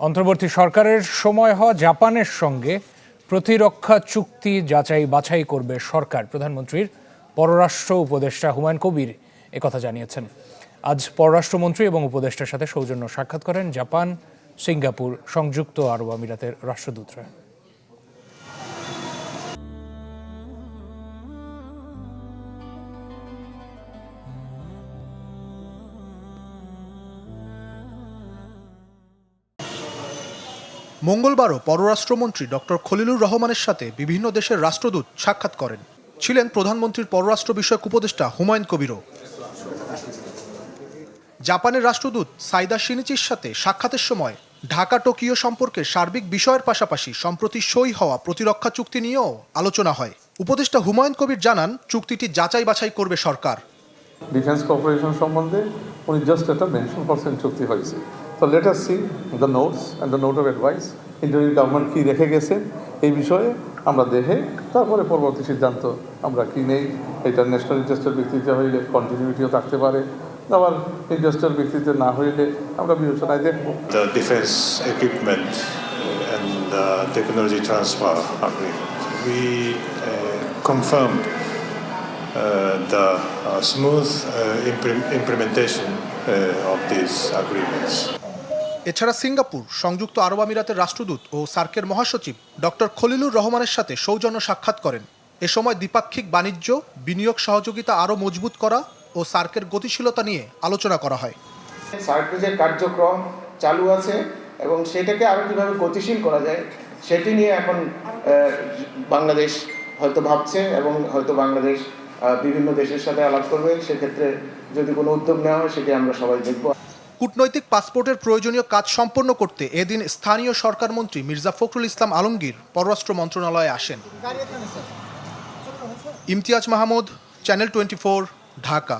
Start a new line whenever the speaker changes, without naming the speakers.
অন্তর্বর্তী সরকারের সময় হওয়া জাপানের সঙ্গে প্রতিরক্ষা চুক্তি যাচাই বাছাই করবে সরকার। প্রধানমন্ত্রীর পররাষ্ট্র উপদেষ্টা হুমায়ুন কবির একথা জানিয়েছেন। আজ পররাষ্ট্রমন্ত্রী এবং উপদেষ্টার সাথে সৌজন্য সাক্ষাৎ করেন জাপান, সিঙ্গাপুর, সংযুক্ত আরব আমিরাতের রাষ্ট্রদূতরা।
মঙ্গলবারও পররাষ্ট্রমন্ত্রী ডক্টর খলিলুর রহমানের সাথে বিভিন্ন দেশের রাষ্ট্রদূত সাক্ষাৎ করেন। ছিলেন প্রধানমন্ত্রীর পররাষ্ট্র বিষয়ক উপদেষ্টা হুমায়ুন কবিরও। জাপানের রাষ্ট্রদূত সাইদা শিনিচির সাথে সাক্ষাতের সময় ঢাকা টোকিও সম্পর্কে সার্বিক বিষয়ের পাশাপাশি সম্প্রতি সই হওয়া প্রতিরক্ষা চুক্তি নিয়েও আলোচনা হয়। উপদেষ্টা হুমায়ুন কবির জানান, চুক্তিটি যাচাই বাছাই করবে সরকার।
ডিফেন্স কর্পোরেশন সম্বন্ধে উনি জাস্ট একটা মেনশন করছেন চুক্তি হয়েছে। তো let us see the notes and the note of advice interim government কী রেখে গেছে এই বিষয়ে আমরা দেখে তারপরে পরবর্তী সিদ্ধান্ত আমরা কী নেই। এটা ন্যাশনাল ইন্টারেস্টের ভিত্তিতে হইলে কন্টিনিউটিও থাকতে পারে, আবার ইন্টারেস্টের ভিত্তিতে না হইলে আমরা বিবেচনায় দেখব।
The defense equipment and technology transfer agreement, we confirmed the smooth implementation of these agreements.
এছাড়া সিঙ্গাপুর, সংযুক্ত আরব আমিরাতের রাষ্ট্রদূত ও সার্কের মহাসচিব ডক্টর খলিলুর রহমানের সাথে সৌজন্য সাক্ষাৎ করেন। এ সময় দ্বিপাক্ষিক বাণিজ্য, বিনিয়োগ সহযোগিতা আরও মজবুত করা ও সার্কের গতিশীলতা নিয়ে আলোচনা করা হয়।
সার্কের যে কার্যক্রম চালু আছে এবং সেটাকে আরও কীভাবে গতিশীল করা যায় সেটি নিয়ে এখন বাংলাদেশ হয়তো ভাবছে এবং হয়তো বাংলাদেশ বিভিন্ন দেশের সাথে আলাপ করবে। সেক্ষেত্রে যদি কোনো উদ্যোগ নেওয়া হয় সেটি আমরা সবাই দেখব।
কূটনৈতিক পাসপোর্টের প্রয়োজনীয় কাজ সম্পন্ন করতে এদিন স্থানীয় সরকার মন্ত্রী মির্জা ফখরুল ইসলাম আলমগীর পররাষ্ট্র মন্ত্রণালয়ে আসেন। ইমতিয়াজ মাহমুদ, চ্যানেল 24, ঢাকা।